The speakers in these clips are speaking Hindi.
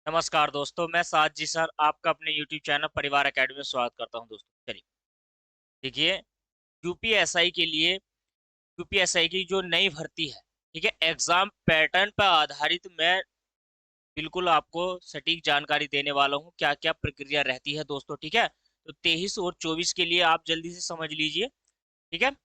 नमस्कार दोस्तों, मैं साज जी सर आपका अपने YouTube चैनल परिवार एकेडमी में स्वागत करता हूं। दोस्तों चलिए देखिए, यूपीएसआई के लिए यूपीएसआई की जो नई भर्ती है, ठीक है, एग्जाम पैटर्न पर आधारित मैं बिल्कुल आपको सटीक जानकारी देने वाला हूं। क्या क्या प्रक्रिया रहती है दोस्तों, ठीक है। तो 23 और 24 के लिए आप जल्दी से समझ लीजिए, ठीक है।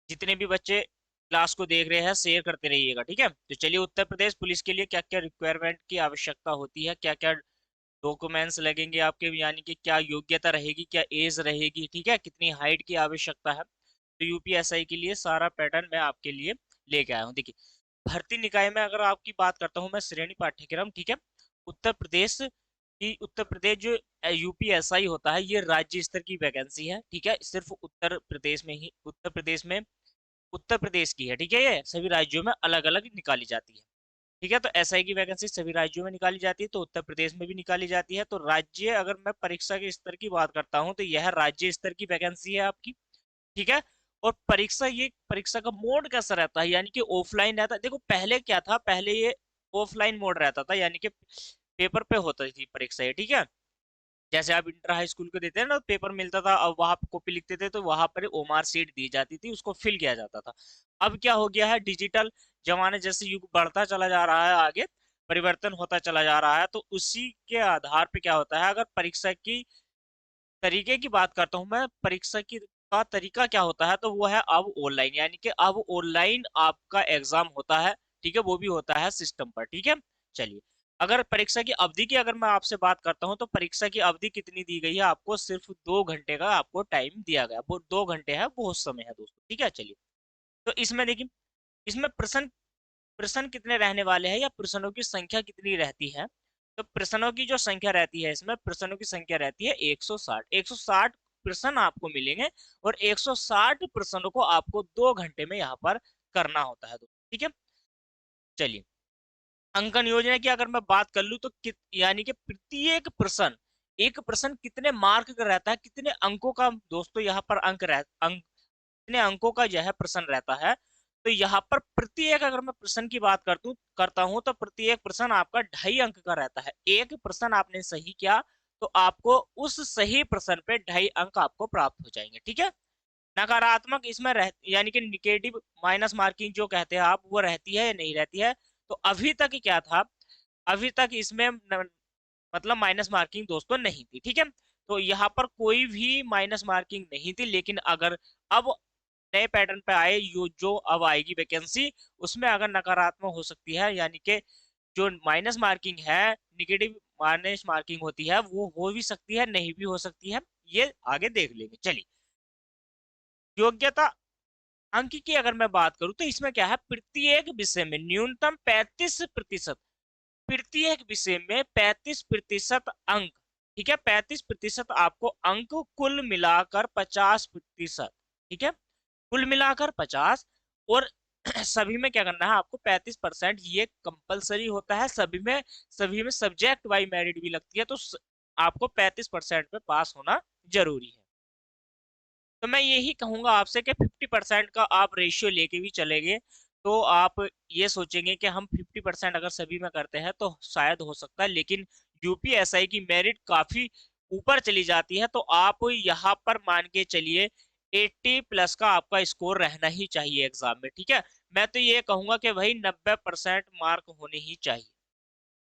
जितने भी बच्चे क्लास को देख रहे हैं शेयर करते रहिएगा, ठीक है। तो चलिए, उत्तर प्रदेश पुलिस के लिए क्या क्या रिक्वायरमेंट की आवश्यकता होती है, क्या क्या डॉक्यूमेंट्स लगेंगे आपके, यानी कि क्या योग्यता रहेगी, क्या एज रहेगी, ठीक है, कितनी हाइट की आवश्यकता है। तो यूपीएसआई के लिए सारा पैटर्न मैं आपके लिए लेके आया हूँ। देखिए, भर्ती निकाय में अगर आपकी बात करता हूँ मैं, श्रेणी पाठ्यक्रम, ठीक है। उत्तर प्रदेश जो यूपीएसआई होता है, ये राज्य स्तर की वैकेंसी है, ठीक है। सिर्फ उत्तर प्रदेश की है, ठीक है। ये सभी राज्यों में अलग अलग निकाली जाती है, ठीक है। तो एसआई की वैकेंसी सभी राज्यों में निकाली जाती है, तो उत्तर प्रदेश में भी निकाली जाती है। तो राज्य, अगर मैं परीक्षा के स्तर की बात करता हूं, तो यह राज्य स्तर की वैकेंसी है आपकी, ठीक है। और परीक्षा का मोड कैसा रहता है, यानी कि ऑफलाइन रहता है। देखो, पहले क्या था, पहले ये ऑफलाइन मोड रहता था, यानी कि पेपर पे होती थी परीक्षा ये, ठीक है। जैसे आप इंटर हाई स्कूल को देते हैं ना, पेपर मिलता था, अब वहां पे कॉपी लिखते थे, तो वहां पर ओमार सीट दी जाती थी, उसको फिल किया जाता था। अब क्या हो गया है, डिजिटल जमाने जैसे युग बढ़ता चला जा रहा है आगे, परिवर्तन होता चला जा रहा है, तो उसी के आधार पे क्या होता है, अगर परीक्षा की तरीके की बात करता हूँ मैं, परीक्षा की का तरीका क्या होता है, तो वो है अब ऑनलाइन, यानी कि अब ऑनलाइन आपका एग्जाम होता है, ठीक है। वो भी होता है सिस्टम पर, ठीक है। चलिए, अगर परीक्षा की अवधि की अगर मैं आपसे बात करता हूँ, तो परीक्षा की अवधि कितनी दी गई है आपको, सिर्फ 2 घंटे का आपको टाइम दिया गया। वो 2 घंटे है, बहुत समय है दोस्तों, ठीक है। चलिए, तो इसमें देखिए, इसमें प्रश्न प्रश्न कितने रहने वाले हैं, या प्रश्नों की संख्या कितनी रहती है। तो प्रश्नों की जो संख्या रहती है, इसमें प्रश्नों की संख्या रहती है 160। 160 प्रश्न आपको मिलेंगे, और 160 प्रश्नों को आपको 2 घंटे में यहाँ पर करना होता है, ठीक है। चलिए, अंकन योजना की अगर मैं बात कर लूँ, तो यानी कि प्रत्येक प्रश्न, एक प्रश्न कितने मार्क का रहता है, कितने अंकों का दोस्तों यहाँ पर कितने अंकों का यह प्रश्न रहता है। तो यहाँ पर प्रत्येक, अगर मैं प्रश्न की बात करता हूं, तो प्रत्येक प्रश्न आपका 2.5 अंक का रहता है। एक प्रश्न आपने सही किया, तो आपको उस सही प्रश्न पे 2.5 अंक आपको प्राप्त हो जाएंगे, ठीक है। नकारात्मक इसमें यानी कि निगेटिव माइनस मार्किंग जो कहते हैं आप, वो रहती है या नहीं रहती है। तो अभी तक क्या था, अभी तक इसमें मतलब माइनस मार्किंग दोस्तों नहीं थी, ठीक है। तो यहाँ पर कोई भी माइनस मार्किंग नहीं थी, लेकिन अगर अब नए पैटर्न पे आए, जो अब आएगी वैकेंसी, उसमें अगर नकारात्मक हो सकती है, यानी कि जो माइनस मार्किंग है, निगेटिव माइनस मार्किंग होती है, वो हो भी सकती है, नहीं भी हो सकती है, ये आगे देख लेंगे। चलिए, योग्यता अंक की अगर मैं बात करूं, तो इसमें क्या है, प्रत्येक विषय में न्यूनतम 35%, प्रत्येक विषय में 35% अंक, ठीक है। 35% आपको अंक, कुल मिलाकर 50%, ठीक है, कुल मिलाकर 50। और सभी में क्या करना है आपको, 35%, ये कंपलसरी होता है सभी में सब्जेक्ट वाइज मेरिट भी लगती है, तो आपको 35% पे पास होना जरूरी है। तो मैं यही कहूंगा आपसे कि 50% का आप रेशियो लेके भी चलेंगे, तो आप ये सोचेंगे कि हम 50% अगर सभी में करते हैं तो शायद हो सकता है, लेकिन यूपीएसआई की मेरिट काफी ऊपर चली जाती है, तो आप यहाँ पर मान के चलिए 80+ का आपका स्कोर रहना ही चाहिए एग्जाम में, ठीक है। मैं तो ये कहूंगा कि भाई 90% मार्क होने ही चाहिए,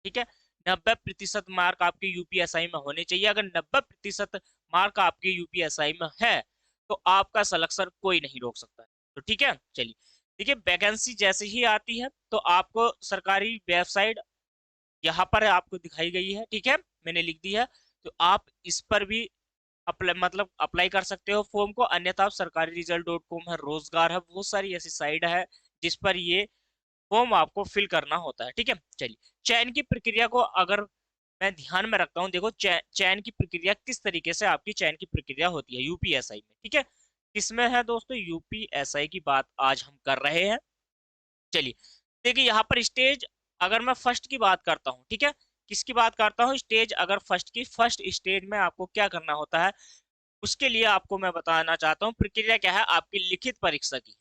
ठीक है। 90% मार्क आपके यूपीएसआई में होने चाहिए। अगर 90% मार्क आपके यूपीएसआई में है, तो आपका सिलेक्शन कोई नहीं रोक सकता है। तो ठीक है, चलिए, देखिए, वैकेंसी जैसे ही आती है, तो आपको सरकारी वेबसाइट यहाँ पर आपको दिखाई गई है, ठीक है, मैंने लिख दी है। तो आप इस पर भी अप्लाई कर सकते हो फॉर्म को, अन्यथा आप सरकारी रिजल्ट .com है, रोजगार है, बहुत सारी ऐसी साइट है जिस पर ये फॉर्म आपको फिल करना होता है, ठीक है। चलिए, चयन की प्रक्रिया को अगर मैं ध्यान में रखता हूँ, देखो, चयन की प्रक्रिया किस तरीके से आपकी चयन की प्रक्रिया होती है यूपीएसआई में, ठीक है। किसमें है दोस्तों, यूपीएसआई की बात आज हम कर रहे हैं। चलिए, देखिए, यहाँ पर स्टेज, अगर मैं फर्स्ट की बात करता हूँ, ठीक है, किसकी बात करता हूँ, स्टेज अगर फर्स्ट स्टेज में आपको क्या करना होता है, उसके लिए आपको मैं बताना चाहता हूँ प्रक्रिया क्या है, आपकी लिखित परीक्षा की,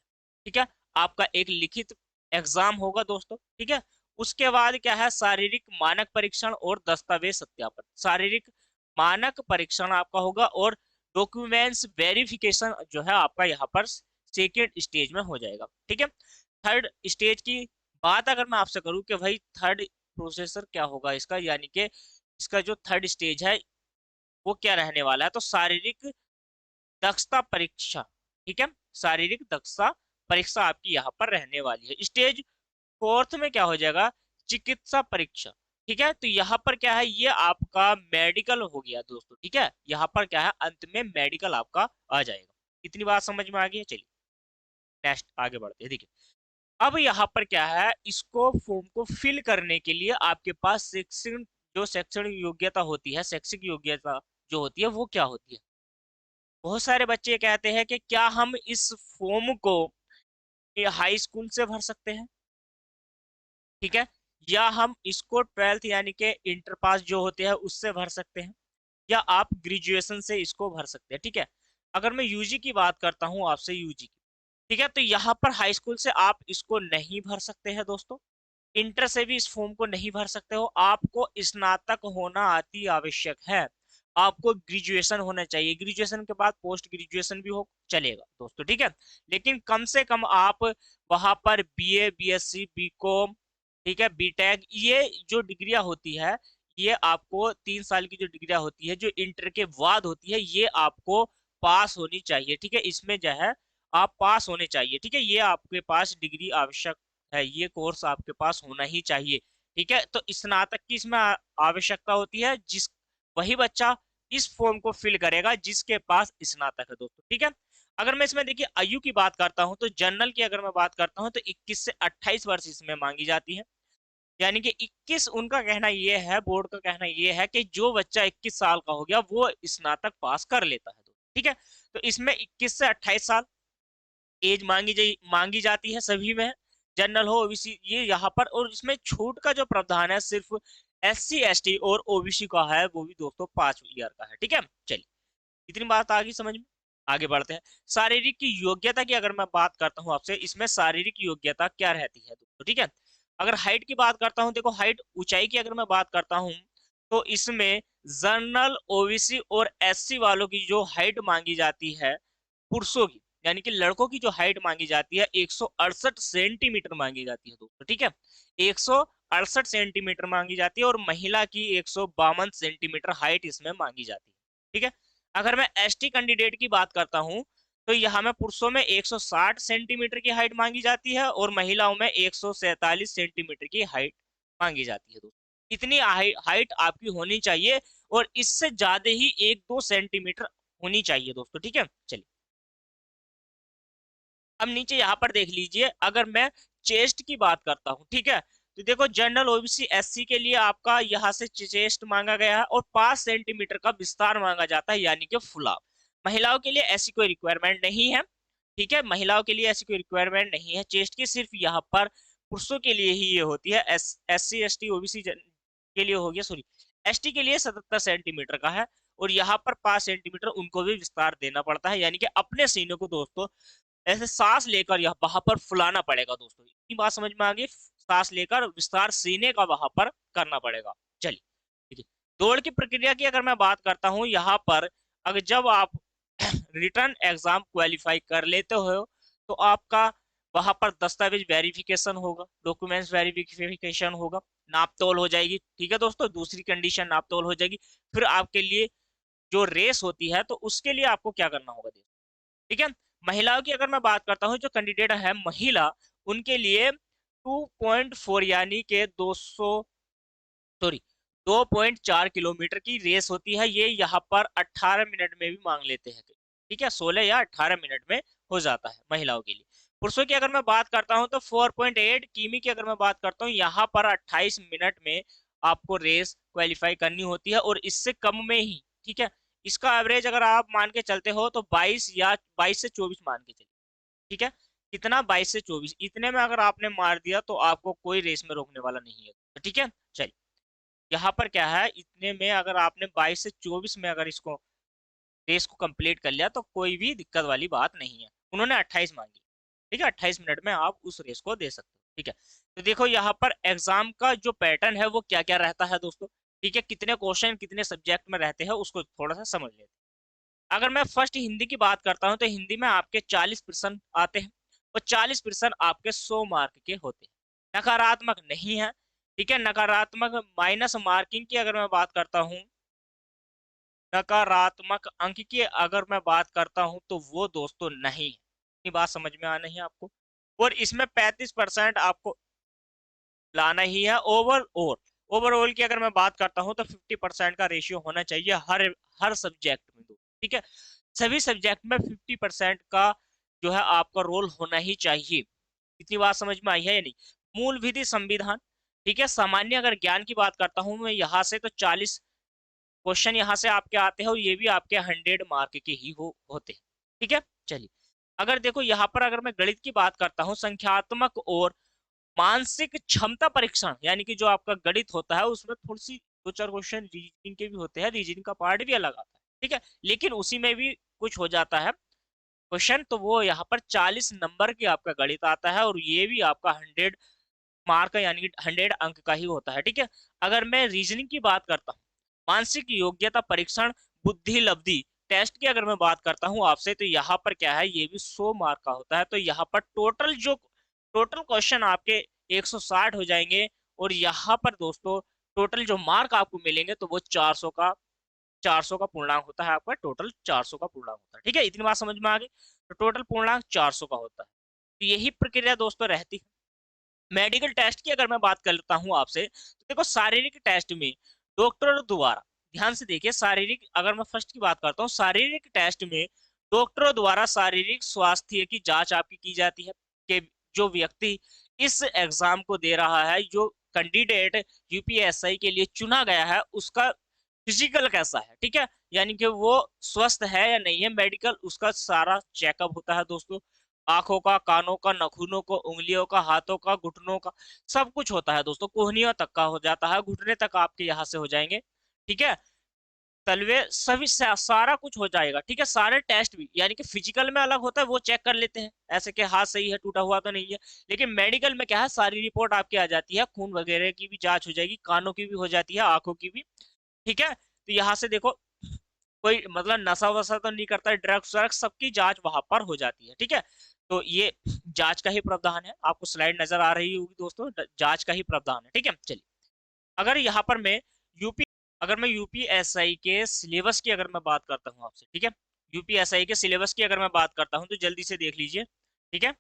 ठीक है। आपका एक लिखित एग्जाम होगा दोस्तों, ठीक है। उसके बाद क्या है, शारीरिक मानक परीक्षण और दस्तावेज सत्यापन। शारीरिक मानक परीक्षण आपका होगा और डॉक्यूमेंट्स वेरिफिकेशन जो है आपका यहाँ पर सेकेंड स्टेज में हो जाएगा। ठीक है, थर्ड स्टेज की बात अगर मैं आपसे करूं कि भाई थर्ड प्रोसेसर क्या होगा इसका, यानी कि इसका जो थर्ड स्टेज है वो क्या रहने वाला है, तो शारीरिक दक्षता परीक्षा। ठीक है, शारीरिक दक्षता परीक्षा आपकी यहाँ पर रहने वाली है। स्टेज फोर्थ में क्या हो जाएगा, चिकित्सा परीक्षा। ठीक है, तो यहाँ पर क्या है, ये आपका मेडिकल हो गया दोस्तों। ठीक है, यहाँ पर क्या है, अंत में मेडिकल आपका आ जाएगा। इतनी बात समझ में आ गई है। चलिए नेक्स्ट आगे बढ़ते हैं। देखिए अब यहाँ पर क्या है, इसको फॉर्म को फिल करने के लिए आपके पास शैक्षणिक जो शैक्षणिक योग्यता होती है, शैक्षिक योग्यता जो होती है वो क्या होती है। बहुत सारे बच्चे कहते हैं कि क्या हम इस फॉर्म को हाई स्कूल से भर सकते हैं, ठीक है, या हम इसको ट्वेल्थ यानी कि इंटर पास जो होते हैं उससे भर सकते हैं, या आप ग्रेजुएशन से इसको भर सकते हैं। ठीक है, अगर मैं यूजी की बात करता हूं आपसे, यूजी की, ठीक है, तो यहाँ पर हाई स्कूल से आप इसको नहीं भर सकते हैं दोस्तों। इंटर से भी इस फॉर्म को नहीं भर सकते हो, आपको स्नातक होना अति आवश्यक है। आपको ग्रेजुएशन होना चाहिए, ग्रेजुएशन के बाद पोस्ट ग्रेजुएशन भी हो चलेगा दोस्तों। ठीक है, लेकिन कम से कम आप वहां पर बीए, बीएससी, बीकॉम, ठीक है, बीटेक, ये जो डिग्रियां होती है, ये आपको 3 साल की जो डिग्रियां होती है जो इंटर के बाद होती है, ये आपको पास होनी चाहिए। ठीक है, इसमें जो है आप पास होने चाहिए। ठीक है, ये आपके पास डिग्री आवश्यक है, ये कोर्स आपके पास होना ही चाहिए। ठीक है, तो स्नातक की इसमें आवश्यकता होती है, जिस वही बच्चा इस फॉर्म को फिल करेगा जिसके पास स्नातक है दोस्तों। ठीक है, अगर मैं इसमें देखिए आयु की बात करता हूं, तो जनरल की अगर मैं बात करता हूं तो 21 से 28 वर्ष इसमें मांगी जाती है। यानी कि 21, उनका कहना ये है, बोर्ड का कहना ये है कि जो बच्चा 21 साल का हो गया वो स्नातक पास कर लेता है। ठीक है, तो इसमें 21 से 28 साल एज मांगी जाती है सभी में, जनरल हो ओबीसी, ये यहाँ पर। और इसमें छूट का जो प्रावधान है सिर्फ SC ST और OBC का है, वो भी दोस्तों 5 ईयर का है। ठीक है, चलिए इतनी बात आ गई समझ में। आगे बढ़ते हैं, शारीरिक की योग्यता की अगर मैं बात करता हूँ आपसे, इसमें शारीरिक योग्यता क्या रहती है दोस्तों। ठीक है, अगर हाइट की बात करता हूँ, देखो हाइट ऊंचाई की अगर मैं बात करता हूँ, तो इसमें जनरल, OBC और SC वालों की जो हाइट मांगी जाती है पुरुषों की, यानी कि लड़कों की जो हाइट मांगी जाती है 168 सेंटीमीटर मांगी जाती है दोस्तों। ठीक है, 168 सेंटीमीटर मांगी जाती है, और महिला की 152 सेंटीमीटर हाइट इसमें मांगी जाती है। ठीक है, अगर मैं ST कैंडिडेट की बात करता हूं, तो यहाँ में पुरुषों में 160 सेंटीमीटर की हाइट मांगी जाती है, और महिलाओं में 147 सेंटीमीटर की हाइट मांगी जाती है दोस्तों। इतनी हाइट आपकी होनी चाहिए, और इससे ज्यादा ही 1-2 सेंटीमीटर होनी चाहिए दोस्तों। ठीक है, चलिए अब नीचे यहाँ पर देख लीजिए, अगर मैं चेस्ट की बात करता हूँ, ठीक है, तो देखो जनरल, OBC, SC के लिए आपका यहाँ से चेस्ट मांगा गया है, और 5 सेंटीमीटर का विस्तार मांगा जाता है, यानी कि फुलाव। महिलाओं के लिए ऐसी कोई रिक्वायरमेंट नहीं है। ठीक है, महिलाओं के लिए ऐसी कोई रिक्वायरमेंट नहीं है चेस्ट की, सिर्फ यहाँ पर पुरुषों के लिए ही ये होती है। SC ST OBC के लिए हो गया, सॉरी, ST के लिए 77 सेंटीमीटर का है, और यहाँ पर 5 सेंटीमीटर उनको भी विस्तार देना पड़ता है, यानी कि अपने सीने को दोस्तों ऐसे सांस लेकर यह वहां पर फुलाना पड़ेगा दोस्तों। इतनी बात समझ में आ गई, सांस लेकर विस्तार सीने का वहां पर करना पड़ेगा। चलिए ठीक है, दौड़ की प्रक्रिया की अगर मैं बात करता हूं, यहाँ पर अगर जब आप रिटर्न एग्जाम क्वालिफाई कर लेते हो, तो आपका वहां पर दस्तावेज वेरिफिकेशन होगा, डॉक्यूमेंट्स वेरिफिकेशन होगा, नापतोल हो जाएगी। ठीक है दोस्तों, दूसरी कंडीशन नापतोल हो जाएगी। फिर आपके लिए जो रेस होती है, तो उसके लिए आपको क्या करना होगा। ठीक है, महिलाओं की अगर मैं बात करता हूँ, जो कैंडिडेट है महिला, उनके लिए 2.4 यानी के 200, सॉरी, 2.4 किलोमीटर की रेस होती है। ये यहाँ पर 18 मिनट में भी मांग लेते हैं। ठीक है, 16 या 18 मिनट में हो जाता है महिलाओं के लिए। पुरुषों की अगर मैं बात करता हूँ, तो 4.8 किमी की अगर मैं बात करता हूँ, यहाँ पर 28 मिनट में आपको रेस क्वालिफाई करनी होती है, और इससे कम में ही, ठीक है, इसका एवरेज अगर आप मान के चलते हो तो 22 या 22 से 24 मान के चलिए। ठीक है, कितना, 22 से 24, इतने में अगर आपने मार दिया तो आपको कोई रेस में रोकने वाला नहीं है। ठीक है, चलिए यहाँ पर क्या है, इतने में अगर आपने 22 से 24 में अगर इसको रेस को कंप्लीट कर लिया तो कोई भी दिक्कत वाली बात नहीं है। उन्होंने 28 मांगी, ठीक है, 28 मिनट में आप उस रेस को दे सकते हो। ठीक है। तो देखो यहाँ पर एग्जाम का जो पैटर्न है वो क्या क्या रहता है दोस्तों, ठीक है, कितने क्वेश्चन कितने सब्जेक्ट में रहते हैं उसको थोड़ा सा समझ लेते हैं। अगर मैं फर्स्ट हिंदी की बात करता हूँ तो हिंदी में आपके 40% आते हैं और 40% आपके 100 मार्क के होते हैं, नकारात्मक नहीं है। ठीक है, नकारात्मक माइनस मार्किंग की अगर मैं बात करता हूँ, नकारात्मक अंक की अगर मैं बात करता हूँ तो वो दोस्तों नहीं है। ये बात समझ में आ रही है आपको। और इसमें 35% आपको लाना ही है ओवरऑल। ओवरऑल की अगर मैं बात करता हूँ तो 50% का रेशियो होना चाहिए हर हर सब्जेक्ट में दो। ठीक है, सभी सब्जेक्ट में 50% का जो है आपका रोल होना ही चाहिए। इतनी बात समझ में आई है या नहीं। मूल विधि संविधान, ठीक है, सामान्य अगर ज्ञान की बात करता हूँ मैं यहाँ से तो 40 क्वेश्चन यहाँ से आपके आते हैं और ये भी आपके 100 मार्क के ही होते हैं। ठीक है, चलिए अगर देखो यहाँ पर अगर मैं गणित की बात करता हूँ, संख्यात्मक और मानसिक क्षमता परीक्षण, यानी कि जो आपका गणित होता है उसमें थोड़ी सी दो चार क्वेश्चन रीजनिंग के भी होते हैं, रीजनिंग का पार्ट भी अलग आता है। ठीक है, लेकिन उसी में भी कुछ हो जाता है क्वेश्चन, तो वो यहाँ पर 40 नंबर की आपका गणित आता है और ये भी आपका 100 मार्क यानी कि 100 अंक का ही होता है। ठीक है, अगर मैं रीजनिंग की बात करता हूँ, मानसिक योग्यता परीक्षण, बुद्धि लब्धि टेस्ट की अगर मैं बात करता हूँ आपसे, तो यहाँ पर क्या है, ये भी 100 मार्क का होता है। तो यहाँ पर टोटल क्वेश्चन आपके 160 हो जाएंगे और यहाँ पर दोस्तों टोटल जो मार्क आपको मिलेंगे तो वो 400 का पूर्णांक होता है आपका, टोटल 400 का पूर्णांक होता है। ठीक है, इतनी बात समझ में आ गई। तो टोटल पूर्णांक 400 का होता है। तो यही प्रक्रिया दोस्तों रहती है। मेडिकल टेस्ट की अगर मैं बात करता हूं आपसे, तो देखो शारीरिक टेस्ट में डॉक्टरों द्वारा, ध्यान से देखिए, शारीरिक अगर मैं फर्स्ट की बात करता हूँ, शारीरिक टेस्ट में डॉक्टरों द्वारा शारीरिक स्वास्थ्य की जांच आपकी की जाती है कि जो व्यक्ति इस एग्जाम को दे रहा है, जो कैंडिडेट यूपीएसआई के लिए चुना गया है, उसका फिजिकल कैसा है। ठीक है, यानी कि वो स्वस्थ है या नहीं है, मेडिकल उसका सारा चेकअप होता है दोस्तों। आंखों का, कानों का, नाखूनों को, उंगलियों का, हाथों का, घुटनों का, सब कुछ होता है दोस्तों। कोहनियों तक का हो जाता है, घुटने तक आपके यहाँ से हो जाएंगे। ठीक है, तलवे सभी सारा कुछ हो जाएगा। ठीक है, सारे टेस्ट भी, यानी कि फिजिकल में अलग होता है, वो चेक कर लेते हैं ऐसे कि हाथ सही है, टूटा हुआ तो नहीं है। लेकिन मेडिकल में क्या है, सारी रिपोर्ट आपकी आ जाती है, खून वगैरह की भी जांच हो जाएगी, कानों की भी हो जाती है, आंखों की भी। ठीक है, तो यहाँ से देखो कोई मतलब नशा वसा तो नहीं करता है, ड्रग्स व्रग्स सबकी जांच वहां पर हो जाती है। ठीक है, तो ये जांच का ही प्रावधान है, आपको स्लाइड नजर आ रही होगी दोस्तों, जांच का ही प्रावधान है। ठीक है, चलिए अगर यहाँ पर मैं यूपी अगर मैं यूपीएसआई के सिलेबस की अगर मैं बात करता हूँ आपसे, ठीक है, यूपीएसआई के सिलेबस की अगर मैं बात करता हूँ तो जल्दी से देख लीजिए। ठीक है,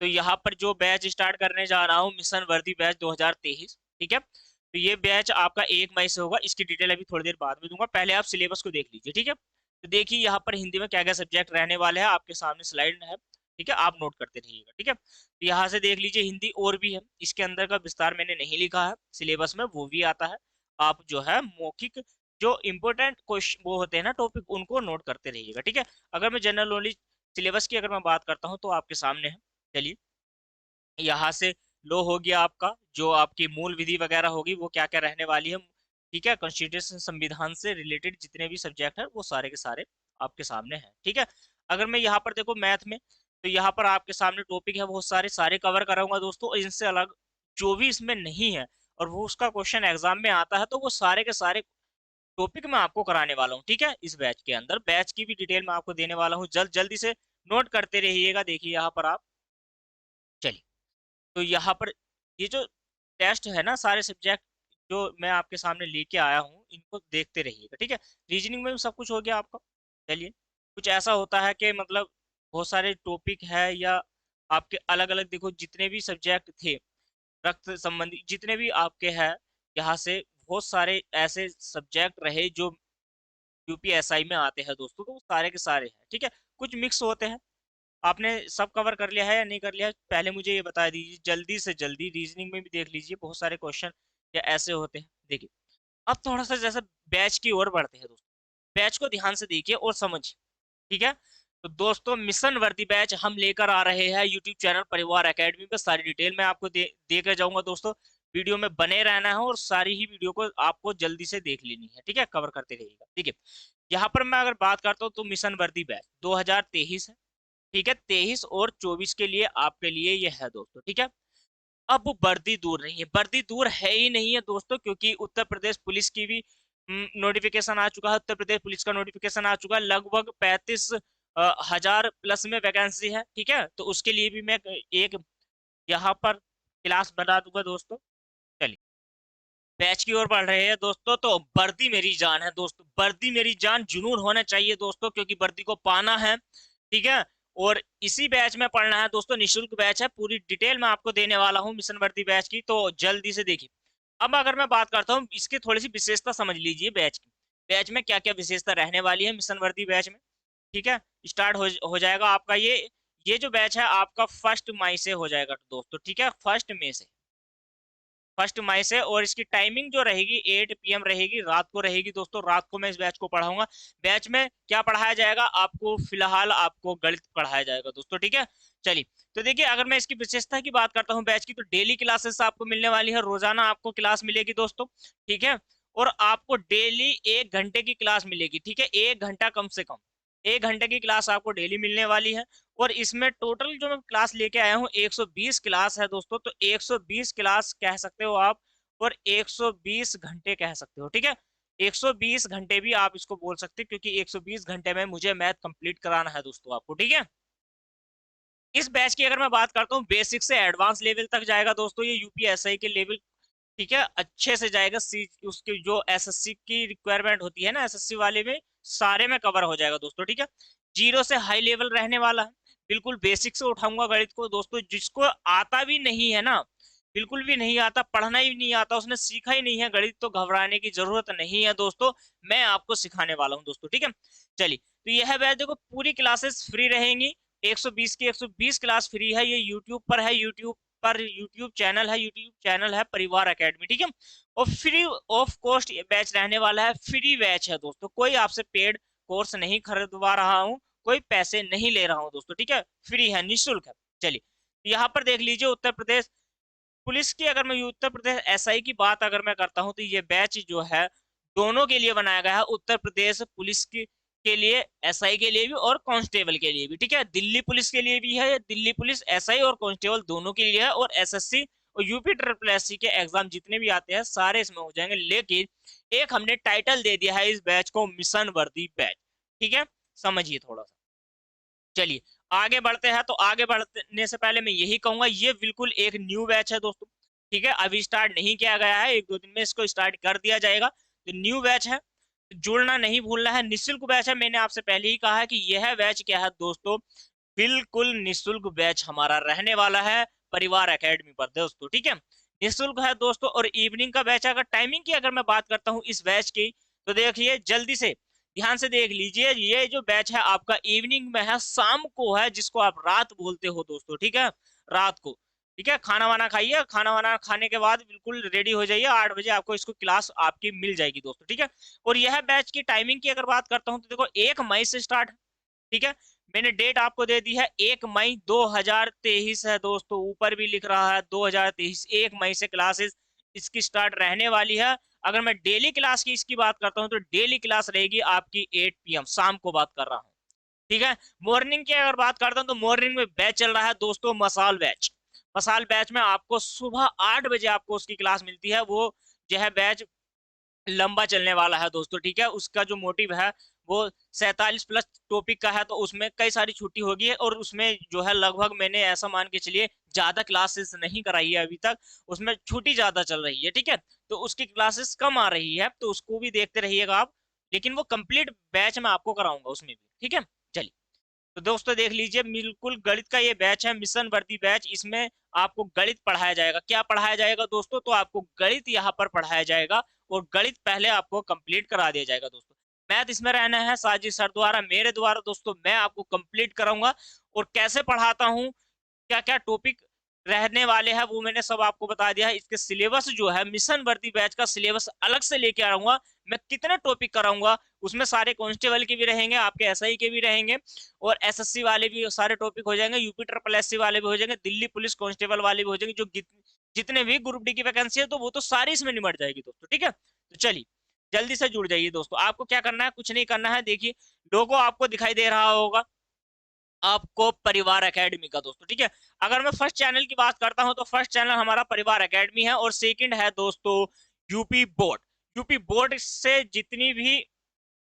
तो यहाँ पर जो बैच स्टार्ट करने जा रहा हूँ, मिशन वर्दी बैच 2023। ठीक है, तो ये बैच आपका 1 मई से होगा, इसकी डिटेल अभी थोड़ी देर बाद में दूंगा, पहले आप सिलेबस को देख लीजिए। ठीक है, तो देखिए यहाँ पर हिंदी में क्या क्या सब्जेक्ट रहने वाले हैं, आपके सामने स्लाइड है। ठीक है, आप नोट करते रहिएगा। ठीक है, तो यहाँ से देख लीजिए, हिंदी और भी है, इसके अंदर का विस्तार मैंने नहीं लिखा है, सिलेबस में वो भी आता है। आप जो है मौखिक जो इम्पोर्टेंट क्वेश्चन वो होते हैं ना टॉपिक, उनको नोट करते रहिएगा। ठीक है, अगर मैं जनरल नॉलेज सिलेबस की अगर मैं बात करता हूँ तो आपके सामने है। चलिए, यहाँ से लो हो गया आपका, जो आपकी मूल विधि वगैरह होगी वो क्या क्या रहने वाली है। ठीक है, कॉन्स्टिट्यूशन संविधान से रिलेटेड जितने भी सब्जेक्ट है वो सारे के सारे आपके सामने हैं। ठीक है, अगर मैं यहाँ पर देखो मैथ में, तो यहाँ पर आपके सामने टॉपिक है बहुत सारे, सारे कवर कराऊंगा दोस्तों। इनसे अलग जो भी इसमें नहीं है और वो उसका क्वेश्चन एग्जाम में आता है, तो वो सारे के सारे टॉपिक मैं आपको कराने वाला हूँ। ठीक है, इस बैच के अंदर बैच की भी डिटेल मैं आपको देने वाला हूँ, जल्दी से नोट करते रहिएगा। देखिए यहाँ पर आप, चलिए, तो यहाँ पर ये जो टेस्ट है ना, सारे सब्जेक्ट जो मैं आपके सामने लेके आया हूँ, इनको देखते रहिएगा। ठीक है, रीजनिंग में भी सब कुछ हो गया आपका। चलिए, कुछ ऐसा होता है कि मतलब बहुत सारे टॉपिक है या आपके अलग अलग, देखो जितने भी सब्जेक्ट थे रक्त संबंधी जितने भी आपके हैं, यहाँ से बहुत सारे ऐसे सब्जेक्ट रहे जो यूपीएसआई में आते हैं दोस्तों, तो वो सारे के सारे हैं। ठीक है, कुछ मिक्स होते हैं। आपने सब कवर कर लिया है या नहीं कर लिया है, पहले मुझे ये बता दीजिए, जल्दी से जल्दी। रीजनिंग में भी देख लीजिए, बहुत सारे क्वेश्चन या ऐसे होते हैं। देखिए, अब थोड़ा सा जैसे बैच की ओर बढ़ते हैं दोस्तों, बैच को ध्यान से देखिए और समझिए। ठीक है, तो दोस्तों मिशन वर्दी बैच हम लेकर आ रहे हैं यूट्यूब चैनल परिवार एकेडमी पे, सारी डिटेल मैं आपको दे कर जाऊंगा दोस्तों। वीडियो में बने रहना है और सारी ही वीडियो को आपको जल्दी से देख लेनी है। ठीक है, कवर करते रहिएगा। ठीक है, यहाँ पर मैं अगर बात करता हूँ तो मिशन वर्दी बैच 2023 है। ठीक है, 23 और 24 के लिए आपके लिए ये है दोस्तों। ठीक है, अब वो वर्दी दूर नहीं है, वर्दी दूर है ही नहीं है दोस्तों, क्योंकि उत्तर प्रदेश पुलिस की भी नोटिफिकेशन आ चुका है, उत्तर प्रदेश पुलिस का नोटिफिकेशन आ चुका है, लगभग 35,000 प्लस में वैकेंसी है। ठीक है, तो उसके लिए भी मैं एक यहाँ पर क्लास बना दूंगा दोस्तों। चलिए बैच की ओर बढ़ रहे हैं दोस्तों। तो वर्दी मेरी जान है दोस्तों, वर्दी मेरी जान, जुनून होना चाहिए दोस्तों, क्योंकि वर्दी को पाना है। ठीक है, और इसी बैच में पढ़ना है दोस्तों, निशुल्क बैच है, पूरी डिटेल मैं आपको देने वाला हूँ मिशन वर्दी बैच की, तो जल्दी से देखिए। अब अगर मैं बात करता हूँ इसकी थोड़ी सी विशेषता समझ लीजिए बैच की, बैच में क्या क्या विशेषता रहने वाली है मिशन वर्दी बैच में। ठीक है, स्टार्ट हो जाएगा आपका ये जो बैच है आपका 1 मई से हो जाएगा दोस्तों। ठीक है, 1 मई से, 1 मई से। और इसकी टाइमिंग जो रहेगी 8 PM रहेगी, रात को रहेगी दोस्तों, रात को मैं इस बैच को पढ़ाऊंगा। बैच में क्या पढ़ाया जाएगा आपको, फिलहाल आपको गणित पढ़ाया जाएगा दोस्तों। ठीक है, चलिए तो देखिए अगर मैं इसकी विशेषता की बात करता हूँ बैच की, तो डेली क्लासेस आपको मिलने वाली है, रोजाना आपको क्लास मिलेगी दोस्तों। ठीक है, और आपको डेली 1 घंटे की क्लास मिलेगी। ठीक है, 1 घंटा कम से कम, 1 घंटे की क्लास आपको डेली मिलने वाली है। और इसमें टोटल जो मैं क्लास लेके आया हूँ 120 क्लास है दोस्तों, तो 120 क्लास कह सकते हो आप, और 120 घंटे कह सकते हो। ठीक है, 120 घंटे भी आप इसको बोल सकते हो, क्योंकि 120 घंटे में मुझे मैथ कंप्लीट कराना है दोस्तों आपको। ठीक है, इस बैच की अगर मैं बात करता हूँ बेसिक से एडवांस लेवल तक जाएगा दोस्तों, ये यूपीएसआई के लेवल। ठीक है, अच्छे से जाएगा, सी उसकी जो एसएससी की रिक्वायरमेंट होती है ना, एसएससी वाले में सारे में कवर हो जाएगा दोस्तों। ठीक है, जीरो से हाई लेवल रहने वाला है, बिल्कुल बेसिक से उठाऊंगा गणित को दोस्तों। जिसको आता भी नहीं है ना, बिल्कुल भी नहीं आता, पढ़ना ही नहीं आता, उसने सीखा ही नहीं है गणित, तो घबराने की जरूरत नहीं है दोस्तों, मैं आपको सिखाने वाला हूँ दोस्तों। ठीक है, चलिए तो यह बैच देखो, पूरी क्लासेस फ्री रहेंगी, 120 की 120 क्लास फ्री है। ये यूट्यूब पर है, यूट्यूब चैनल है परिवार एकेडमी। ठीक है, और फ्री ऑफ कॉस्ट बैच रहने वाला है, फ्री बैच है दोस्तों, कोई आपसे पेड कोर्स नहीं खरीदवा रहा हूँ, कोई पैसे नहीं ले रहा हूँ दोस्तों। ठीक है, फ्री है, निःशुल्क है। चलिए यहाँ पर देख लीजिए, उत्तर प्रदेश पुलिस की अगर मैं उत्तर प्रदेश एसआई की बात अगर मैं करता हूं, तो ये बैच जो है दोनों के लिए बनाया गया है, उत्तर प्रदेश पुलिस के लिए, एसआई के लिए भी और कांस्टेबल के लिए भी। ठीक है, दिल्ली पुलिस के लिए भी है, दिल्ली पुलिस एसआई और कांस्टेबल दोनों के लिए है, और एसएससी और यूपी ट्रिपल एससी के एग्जाम जितने भी आते हैं सारे इसमें हो जाएंगे। लेकिन एक हमने टाइटल दे दिया है इस बैच को, मिशन वर्दी बैच। ठीक है, समझिए थोड़ा सा। चलिए आगे बढ़ते हैं, तो आगे बढ़ने से पहले मैं यही कहूंगा, ये बिल्कुल एक न्यू बैच है दोस्तों। ठीक है, अभी स्टार्ट नहीं किया गया है, 1-2 दिन में इसको स्टार्ट कर दिया जाएगा। तो न्यू बैच है, जुड़ना नहीं भूलना है, निःशुल्क बैच है। मैंने आपसे पहले ही कहा है कि यह बैच क्या है दोस्तों, बिल्कुल निःशुल्क बैच हमारा रहने वाला है परिवार एकेडमी पर दोस्तों। ठीक है, निःशुल्क है दोस्तों, और इवनिंग का बैच है। अगर टाइमिंग की अगर मैं बात करता हूँ इस बैच की, तो देखिए जल्दी से ध्यान से देख लीजिए, ये जो बैच है आपका इवनिंग में है, शाम को है, जिसको आप रात बोलते हो दोस्तों। ठीक है, रात को। ठीक है, खाना वाना खाइए, खाना वाना खाने के बाद बिल्कुल रेडी हो जाइए, 8 बजे आपको इसको क्लास आपकी मिल जाएगी दोस्तों। ठीक है, और यह बैच की टाइमिंग की अगर बात करता हूँ, तो देखो 1 मई से स्टार्ट है। ठीक है, मैंने डेट आपको दे दी है, 1 मई 2023 है दोस्तों, ऊपर भी लिख रहा है 2023, 1 मई से क्लासेस इसकी स्टार्ट रहने वाली है। अगर मैं डेली क्लास की इसकी बात करता हूँ, तो डेली क्लास रहेगी आपकी 8 PM, शाम को बात कर रहा हूँ। ठीक है, मॉर्निंग की अगर बात करता हूँ, तो मॉर्निंग में बैच चल रहा है दोस्तों, मसाल बैच। मसाल बैच में आपको सुबह 8 बजे आपको उसकी क्लास मिलती है, वो जो है बैच लंबा चलने वाला है दोस्तों। ठीक है, उसका जो मोटिव है वो 47+ टॉपिक का है, तो उसमें कई सारी छुट्टी होगी, और उसमें जो है लगभग मैंने ऐसा मान के चलिए ज्यादा क्लासेस नहीं कराई है अभी तक, उसमें छुट्टी ज्यादा चल रही है। ठीक है, तो उसकी क्लासेस कम आ रही है, तो उसको भी देखते रहिएगा आप, लेकिन वो कंप्लीट बैच मैं आपको कराऊंगा उसमें भी। ठीक है, चलिए तो दोस्तों देख लीजिए, बिल्कुल गणित का ये बैच है, मिशन वर्दी बैच। इसमें आपको गणित पढ़ाया जाएगा। क्या पढ़ाया जाएगा दोस्तों, तो आपको गणित यहाँ पर पढ़ाया जाएगा, और गणित पहले आपको कंप्लीट करा दिया जाएगा दोस्तों। मैथ इसमें रहना है साजिद सर द्वारा, मेरे द्वारा दोस्तों, मैं आपको कंप्लीट कराऊंगा। और कैसे पढ़ाता हूँ, क्या क्या टॉपिक रहने वाले हैं, वो मैंने सब आपको बता दिया है। इसके सिलेबस जो है, मिशन वर्दी बैच का सिलेबस अलग से लेके आऊंगा, मैं कितने टॉपिक कराऊंगा, उसमें सारे कांस्टेबल के भी रहेंगे, आपके एसआई के भी रहेंगे, और एसएससी वाले भी सारे टॉपिक हो जाएंगे, यूपी ट्रिपल एससी वाले भी हो जाएंगे, दिल्ली पुलिस कांस्टेबल वाले भी हो जाएंगे, जो जितने भी ग्रुप डी की वैकेंसी है, तो वो तो सारी इसमें निमट जाएगी दोस्तों। ठीक है, तो चलिए जल्दी से जुड़ जाइए दोस्तों। आपको क्या करना है, कुछ नहीं करना है, देखिए लोगो आपको दिखाई दे रहा होगा, आपको परिवार एकेडमी का दोस्तों। ठीक है, अगर मैं फर्स्ट चैनल की बात करता हूं तो फर्स्ट चैनल हमारा परिवार एकेडमी है और सेकंड है दोस्तों यूपी बोर्ड। यूपी बोर्ड से जितनी भी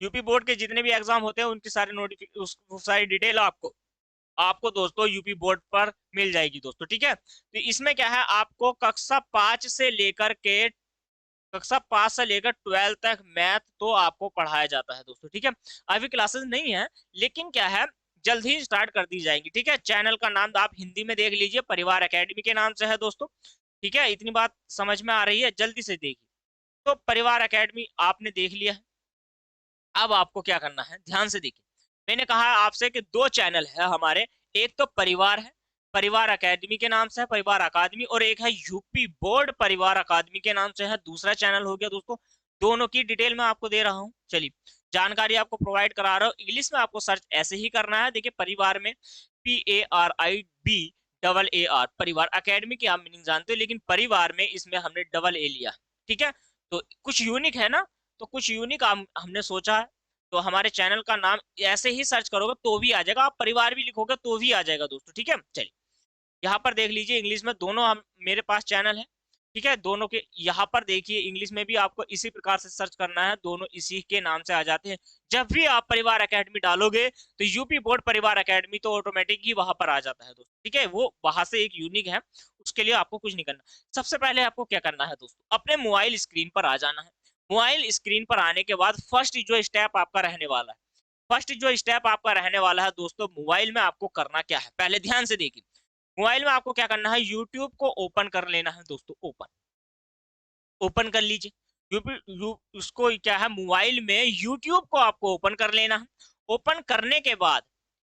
यूपी बोर्ड के जितने भी एग्जाम होते हैं उनकी सारी नोटिफिकेशन सारी डिटेल आपको आपको दोस्तों यूपी बोर्ड पर मिल जाएगी दोस्तों। ठीक है, तो इसमें क्या है, आपको कक्षा 5 से लेकर 12 तक मैथ तो आपको पढ़ाया जाता है दोस्तों। ठीक है, अभी क्लासेस नहीं है, लेकिन क्या है, जल्द ही स्टार्ट कर दी जाएंगी। ठीक है, चैनल का नाम आप हिंदी में देख लीजिए, परिवार एकेडमी के नाम से है दोस्तों। ठीक है, इतनी बात समझ में आ रही है, जल्दी से देखिए। तो परिवार एकेडमी आपने देख लिया है, अब आपको क्या करना है, ध्यान से देखिए। मैंने कहा आपसे कि दो चैनल है हमारे, एक तो परिवार है, परिवार एकेडमी के नाम से है परिवार अकादमी, और एक है यूपी बोर्ड परिवार अकादमी के नाम से है, दूसरा चैनल हो गया दोस्तों। दोनों की डिटेल मैं आपको दे रहा हूँ, चलिए जानकारी आपको प्रोवाइड करा रहा हूँ। इंग्लिश में आपको सर्च ऐसे ही करना है, देखिए परिवार में PARIB परिवार, अकेडमी की आप मीनिंग जानते हो, लेकिन परिवार में इसमें हमने AA लिया। ठीक है, तो कुछ यूनिक है ना, तो कुछ यूनिक हमने सोचा है, तो हमारे चैनल का नाम ऐसे ही सर्च करोगे तो भी आ जाएगा, आप परिवार भी लिखोगे तो भी आ जाएगा दोस्तों। ठीक है, चलिए यहाँ पर देख लीजिए, इंग्लिश में दोनों हम मेरे पास चैनल है। ठीक है, दोनों के यहाँ पर देखिए, इंग्लिश में भी आपको इसी प्रकार से सर्च करना है, दोनों इसी के नाम से आ जाते हैं। जब भी आप परिवार एकेडमी डालोगे तो यूपी बोर्ड परिवार एकेडमी तो ऑटोमेटिक ही वहां पर आ जाता है दोस्तों। ठीक है, वो वहां से एक यूनिक है, उसके लिए आपको कुछ नहीं करना। सबसे पहले आपको क्या करना है दोस्तों, अपने मोबाइल स्क्रीन पर आ जाना है। मोबाइल स्क्रीन पर आने के बाद फर्स्ट जो स्टेप आपका रहने वाला है, फर्स्ट जो स्टेप आपका रहने वाला है दोस्तों, मोबाइल में आपको करना क्या है, पहले ध्यान से देखिए। मोबाइल में आपको क्या करना है, यूट्यूब को ओपन कर लेना है दोस्तों, ओपन ओपन कर लीजिए। उसको क्या है, मोबाइल में यूट्यूब को आपको ओपन कर लेना है। ओपन करने के बाद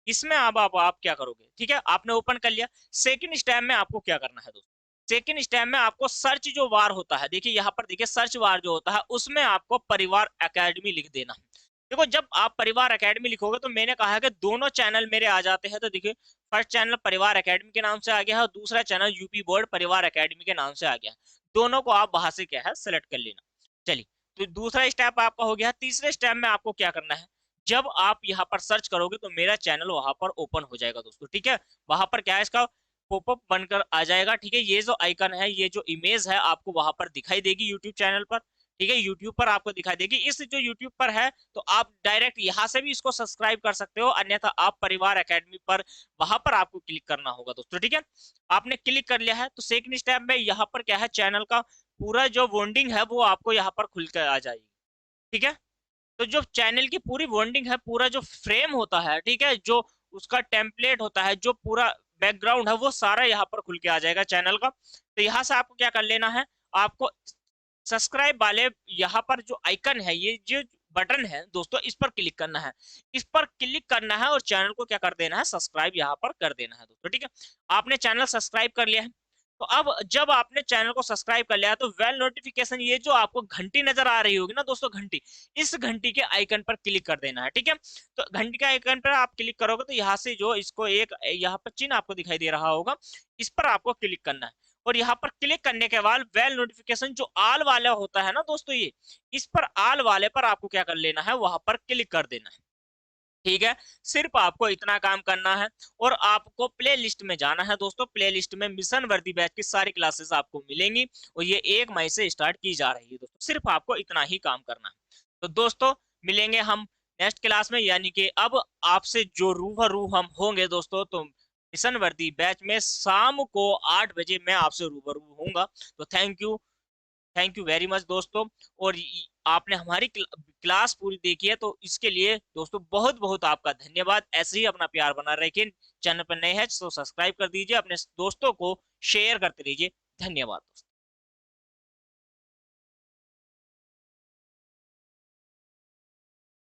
इसमें अब आप क्या करोगे, ठीक है, आपने ओपन कर लिया। सेकंड स्टेप में आपको क्या करना है दोस्तों, सेकंड स्टेप में आपको सर्च जो बार होता है, देखिए यहाँ पर देखिए सर्च बार जो होता है उसमें आपको परिवार एकेडमी लिख देना है। देखो जब आप परिवार एकेडमी लिखोगे तो मैंने कहा है कि दोनों चैनल मेरे आ जाते हैं, तो देखिए फर्स्ट चैनल परिवार एकेडमी के नाम से आ गया है और दूसरा चैनल यूपी बोर्ड परिवार एकेडमी के नाम से आ गया है। दोनों को आप वहां से क्या है सेलेक्ट कर लेना। चलिए, तो दूसरा स्टेप आपका हो गया। तीसरे स्टेप में आपको क्या करना है, जब आप यहाँ पर सर्च करोगे तो मेरा चैनल वहां पर ओपन हो जाएगा दोस्तों। ठीक है, वहां पर क्या है, इसका पॉपअप बनकर आ जाएगा। ठीक है, ये जो आइकन है, ये जो इमेज है आपको वहां पर दिखाई देगी यूट्यूब चैनल पर। ठीक है, यूट्यूब पर आपको दिखाई देगी। इस जो यूट्यूब पर है तो आप डायरेक्ट यहाँ से भी इसको सब्सक्राइब कर सकते हो, अन्यथा आप परिवार एकेडमी पर वहां पर आपको क्लिक करना होगा दोस्तों। ठीक है, आपने क्लिक कर लिया है तो सेकंड स्टेप में यहाँ पर क्या है, चैनल का पूरा जो बॉन्डिंग है वो आपको यहाँ पर खुल कर आ जाएगी। ठीक है, तो जो चैनल की पूरी बॉन्डिंग है, पूरा जो फ्रेम होता है, ठीक है, जो उसका टेम्पलेट होता है, जो पूरा बैकग्राउंड है, वो सारा यहाँ पर खुल के आ जाएगा चैनल का। तो यहाँ से आपको क्या कर लेना है, आपको सब्सक्राइब वाले यहाँ पर जो आइकन है, ये जो बटन है दोस्तों, इस पर क्लिक करना है। इस पर क्लिक करना है और चैनल को क्या कर देना है, सब्सक्राइब यहाँ पर कर देना है दोस्तों। ठीक है, आपने चैनल सब्सक्राइब कर लिया है। तो अब जब आपने चैनल को सब्सक्राइब कर लिया तो वेल नोटिफिकेशन, ये जो आपको घंटी नजर आ रही होगी ना दोस्तों, घंटी, इस घंटी के आइकन पर क्लिक कर देना है। ठीक है, तो घंटी के आइकन पर आप क्लिक करोगे तो यहाँ से जो इसको एक यहाँ पर चिन्ह आपको दिखाई दे रहा होगा, इस पर आपको क्लिक करना है। और यहाँ पर क्लिक करने के बाद वेल नोटिफिकेशन जो आल वाला होता है ना दोस्तों, ये इस पर आल वाले पर आपको क्या कर लेना है, वहां पर क्लिक कर देना है। ठीक है, सिर्फ आपको इतना काम करना है और आपको प्ले लिस्ट में जाना है दोस्तों। प्ले लिस्ट में मिशन वर्दी बैच की सारी क्लासेस आपको मिलेंगी और ये 1 मई से स्टार्ट की जा रही है दोस्तों। सिर्फ आपको इतना ही काम करना है। तो दोस्तों मिलेंगे हम नेक्स्ट क्लास में, यानी कि अब आपसे जो रूबरू हम होंगे दोस्तों, तो मिशन वर्दी बैच में शाम को 8 बजे मैं आपसे रूबरू होऊंगा। तो थैंक यू वेरी मच दोस्तों। और आपने हमारी क्लास पूरी देखी है तो इसके लिए दोस्तों बहुत बहुत आपका धन्यवाद। ऐसे ही अपना प्यार बना रखिए। चैनल पर नए हैं तो सब्सक्राइब कर दीजिए, अपने दोस्तों को शेयर करते रहिए। धन्यवाद दोस्तों।